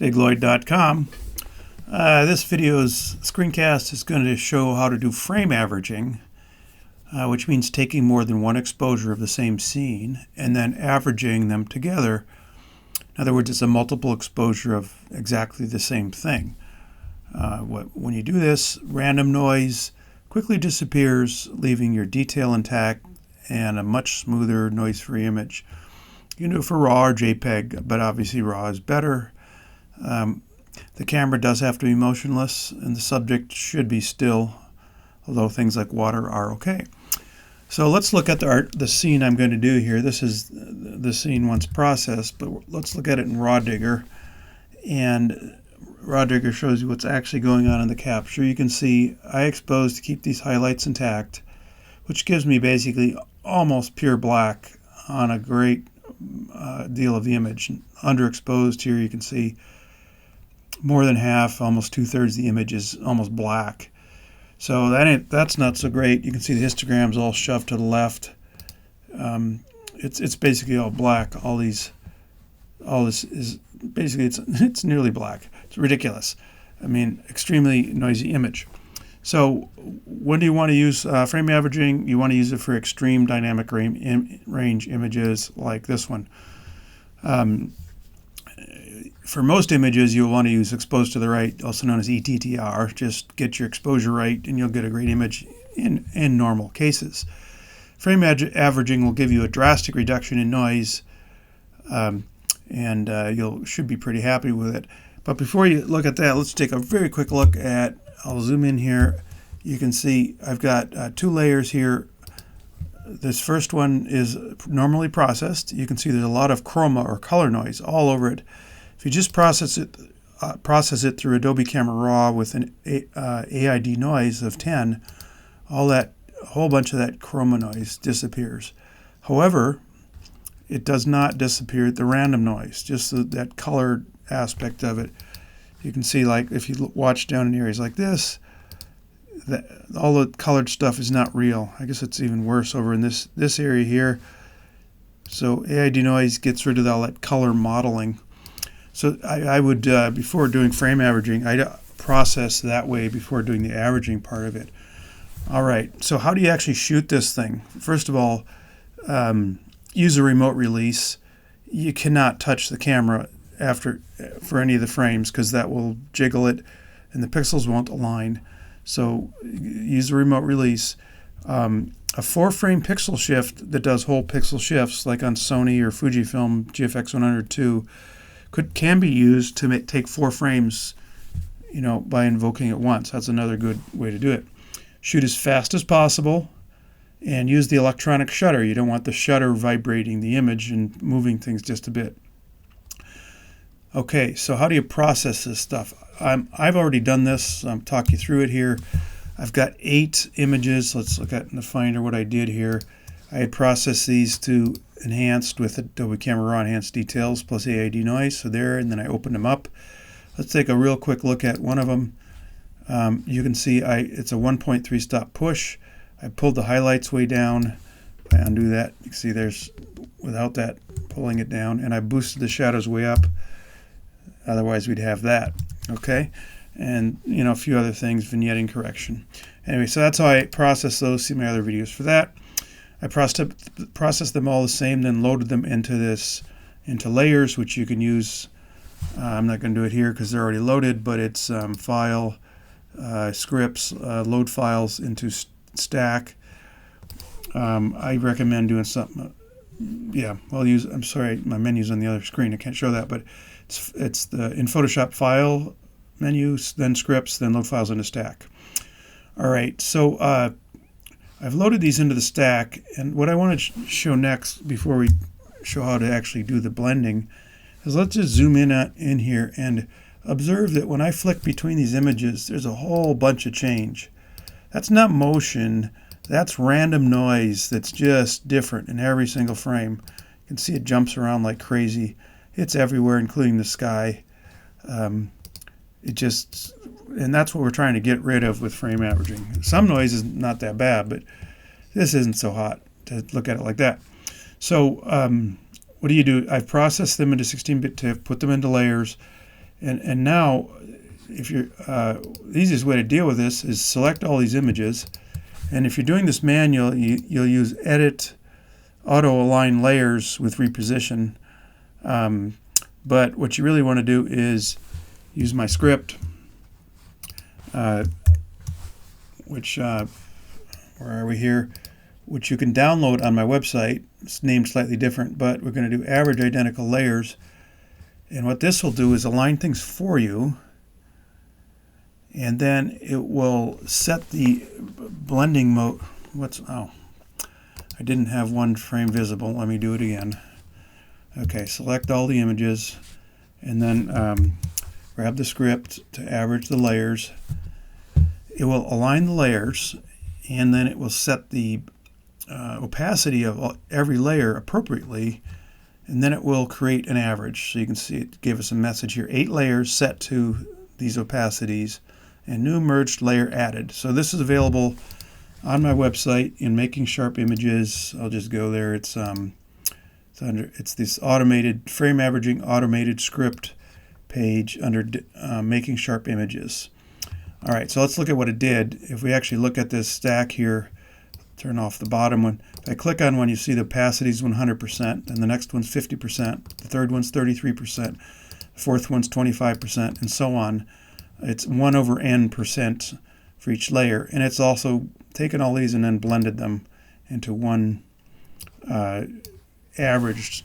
digloid.com. This video's screencast is going to show how to do frame averaging, which means taking more than one exposure of the same scene and then averaging them together. In other words, it's a multiple exposure of exactly the same thing. When you do this, random noise quickly disappears, leaving your detail intact and a much smoother, noise-free image. You can do it for RAW or JPEG, but obviously RAW is better. The camera does have to be motionless, and the subject should be still, although things like water are okay. So let's look at the scene I'm going to do here. This is the scene once processed, but let's look at it in Raw Digger. And Raw Digger shows you what's actually going on in the capture. You can see I exposed to keep these highlights intact, which gives me basically almost pure black on a great deal of the image. Underexposed here, you can see more than half, almost 2/3 of the image is almost black. So that's not so great. You can see the histograms all shoved to the left. It's basically all black. All this is basically it's nearly black. It's ridiculous. I mean, extremely noisy image. So when do you want to use frame averaging? You want to use it for extreme dynamic range images like this one. For most images, you'll want to use exposed to the right, also known as ETTR. Just get your exposure right, and you'll get a great image in normal cases. Frame averaging will give you a drastic reduction in noise, and you should be pretty happy with it. But before you look at that, let's take a very quick look at, I'll zoom in here. You can see I've got two layers here. This first one is normally processed. You can see there's a lot of chroma or color noise all over it. If you just process it through Adobe Camera Raw with an AI Denoise of 10, a whole bunch of that chroma noise disappears. However, it does not disappear the random noise, just that colored aspect of it. You can see, like, if you watch down in areas like this, all the colored stuff is not real. I guess it's even worse over in this area here. So AI Denoise gets rid of all that color modeling. So I would, before doing frame averaging, I'd process that way before doing the averaging part of it. All right, so how do you actually shoot this thing? First of all, use a remote release. You cannot touch the camera for any of the frames because that will jiggle it and the pixels won't align. So use a remote release. A 4-frame pixel shift that does whole pixel shifts, like on Sony or Fujifilm GFX 102, can be used to take 4 frames, by invoking it once. That's another good way to do it. Shoot as fast as possible and use the electronic shutter. You don't want the shutter vibrating the image and moving things just a bit. Okay, so how do you process this stuff? I've already done this. I'll talk you through it here. I've got 8 images. Let's look at in the Finder what I did here. I had processed these to enhanced with Adobe Camera Raw Enhanced Details plus AI Denoise. So there, and then I opened them up. Let's take a real quick look at one of them. You can see it's a 1.3 stop push. I pulled the highlights way down. If I undo that, you can see there's, without that, pulling it down. And I boosted the shadows way up. Otherwise, we'd have that. Okay? And, a few other things, vignetting correction. Anyway, so that's how I process those. See my other videos for that. I processed them all the same, then loaded them into layers, which you can use. I'm not going to do it here because they're already loaded, but it's file, scripts, load files into stack. I recommend doing something. I'm sorry, my menu's on the other screen. I can't show that, but it's in Photoshop file menu, then scripts, then load files into stack. All right, so I've loaded these into the stack, and what I want to show next before we show how to actually do the blending is let's just zoom in here and observe that when I flick between these images, there's a whole bunch of change. That's not motion, that's random noise that's just different in every single frame. You can see it jumps around like crazy. It's everywhere, including the sky. And that's what we're trying to get rid of with frame averaging. Some noise is not that bad, but this isn't so hot to look at it like that. So what do? I've processed them into 16-bit TIFF, put them into layers, And now, if you're the easiest way to deal with this is select all these images, and if you're doing this manual, you'll use Edit, Auto Align Layers with Reposition. But what you really want to do is use my script, which where are we here? Which you can download on my website. It's named slightly different, but we're going to do Average Identical Layers. And what this will do is align things for you, and then it will set the blending mode. I didn't have one frame visible. Let me do it again. Okay, select all the images, and then grab the script to average the layers. It will align the layers, and then it will set the opacity of every layer appropriately, and then it will create an average. So you can see it gave us a message here: 8 layers set to these opacities, and new merged layer added. So this is available on my website in Making Sharp Images. I'll just go there. It's this automated frame averaging automated script page under Making Sharp Images. All right, so let's look at what it did. If we actually look at this stack here, turn off the bottom one. If I click on one, you see the opacity is 100%, and the next one's 50%, the third one's 33%, the fourth one's 25%, and so on. It's 1/n% for each layer, and it's also taken all these and then blended them into one averaged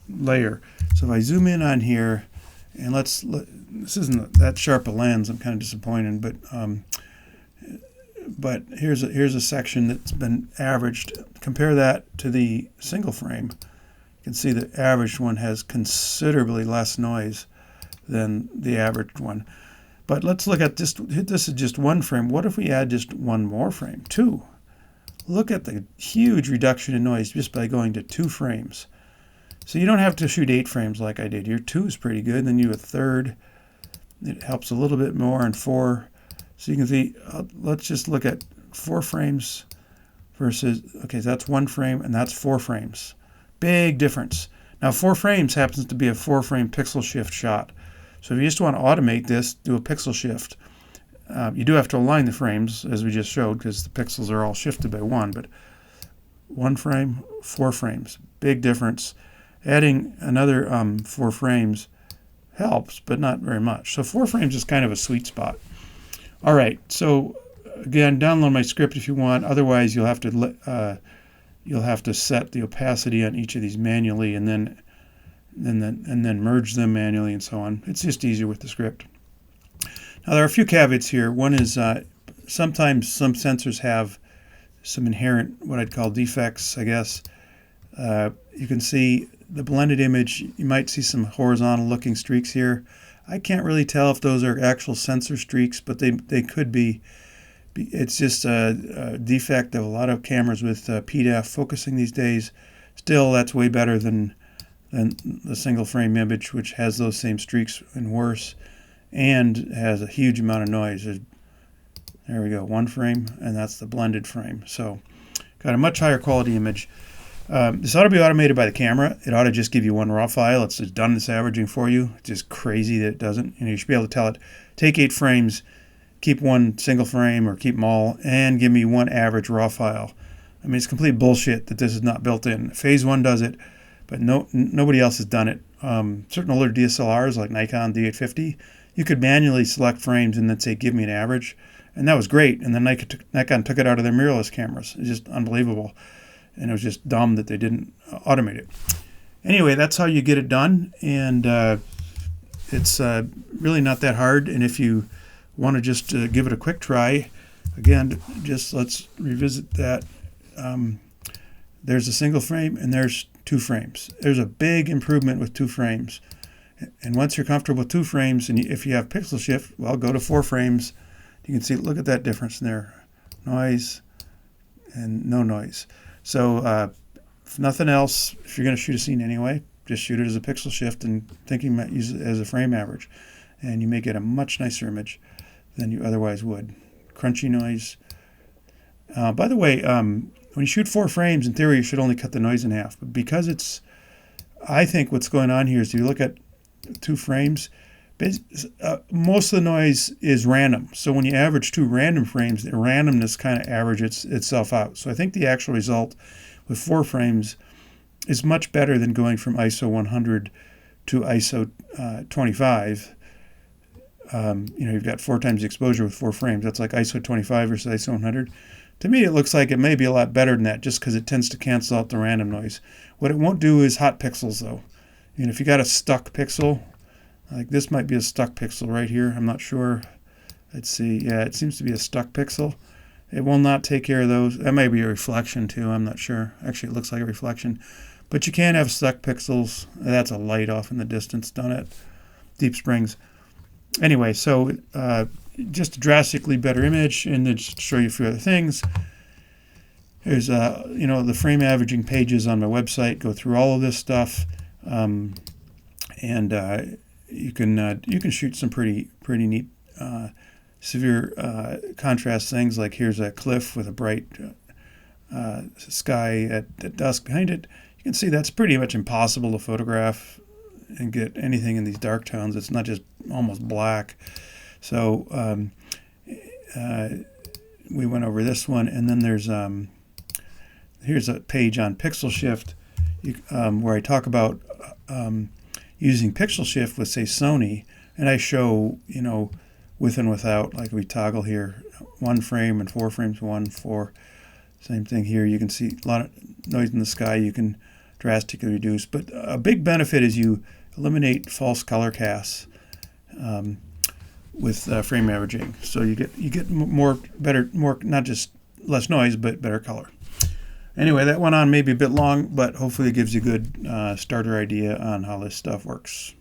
layer. So if I zoom in on here, and this isn't that sharp a lens, I'm kind of disappointed, but here's a section that's been averaged. Compare that to the single frame. You can see the averaged one has considerably less noise than the averaged one. But let's look at this. This is just one frame. What if we add just one more frame? 2. Look at the huge reduction in noise just by going to 2 frames. So you don't have to shoot 8 frames like I did here. 2 is pretty good. Then you do a third. It helps a little bit more, and 4. So you can see, let's just look at 4 frames versus, okay, so that's 1 frame and that's 4 frames. Big difference. Now 4 frames happens to be a 4-frame pixel shift shot. So if you just want to automate this, do a pixel shift. You do have to align the frames, as we just showed, because the pixels are all shifted by 1, but 1 frame, 4 frames. Big difference. Adding another 4 frames helps, but not very much. So 4 frames is kind of a sweet spot. All right, so again, download my script if you want. Otherwise, you'll have to set the opacity on each of these manually, and then merge them manually, and so on. It's just easier with the script. Now there are a few caveats here. One is sometimes some sensors have some inherent what I'd call defects, I guess. You can see the blended image. You might see some horizontal looking streaks here. I can't really tell if those are actual sensor streaks, but they could be. It's just a defect of a lot of cameras with PDAF focusing these days. Still, that's way better than the single frame image, which has those same streaks and worse, and has a huge amount of noise. There we go, 1 frame, and that's the blended frame. So got a much higher quality image. This ought to be automated by the camera. It ought to just give you 1 raw file. It's just done this averaging for you. It's just crazy that it doesn't. You should be able to tell it, take 8 frames, keep 1 single frame or keep them all, and give me 1 average raw file. I mean, it's complete bullshit that this is not built in. Phase 1 does it, but nobody else has done it. Certain older DSLRs like Nikon D850, you could manually select frames and then say, give me an average. And that was great. And then Nikon took it out of their mirrorless cameras. It's just unbelievable. And it was just dumb that they didn't automate it. Anyway, that's how you get it done. And it's really not that hard. And if you want to just give it a quick try, again, just let's revisit that. There's a single frame and there's 2 frames. There's a big improvement with 2 frames. And once you're comfortable with 2 frames, and if you have pixel shift, well, go to 4 frames. You can see, look at that difference in there. Noise and no noise. So if nothing else, if you're going to shoot a scene anyway, just shoot it as a pixel shift and thinking about use it as a frame average. And you may get a much nicer image than you otherwise would. Crunchy noise. By the way, when you shoot 4 frames, in theory, you should only cut the noise in half. But because I think what's going on here is if you look at 2 frames, Most of the noise is random. So when you average two random frames, the randomness kind of averages itself out. So I think the actual result with 4 frames is much better than going from ISO 100 to ISO 25. You've got 4 times the exposure with 4 frames. That's like ISO 25 versus ISO 100. To me, it looks like it may be a lot better than that just because it tends to cancel out the random noise. What it won't do is hot pixels, though. If you got a stuck pixel, like this might be a stuck pixel right here. I'm not sure. Let's see. Yeah, it seems to be a stuck pixel. It will not take care of those. That may be a reflection, too. I'm not sure. Actually, it looks like a reflection. But you can have stuck pixels. That's a light off in the distance done at Deep Springs. Anyway, so just a drastically better image, and then just to show you a few other things. There's the frame averaging pages on my website go through all of this stuff, and you can shoot some pretty neat severe contrast things. Like here's a cliff with a bright sky at dusk behind it. You can see that's pretty much impossible to photograph and get anything in these dark tones. It's not just almost black. So we went over this one, and then there's here's a page on pixel shift where I talk about using pixel shift with, say, Sony, and I show with and without, like we toggle here, 1 frame and 4 frames, 1, 4. Same thing here. You can see a lot of noise in the sky. You can drastically reduce, but a big benefit is you eliminate false color casts with frame averaging. So you get more not just less noise, but better color. Anyway, that went on maybe a bit long, but hopefully it gives you a good starter idea on how this stuff works.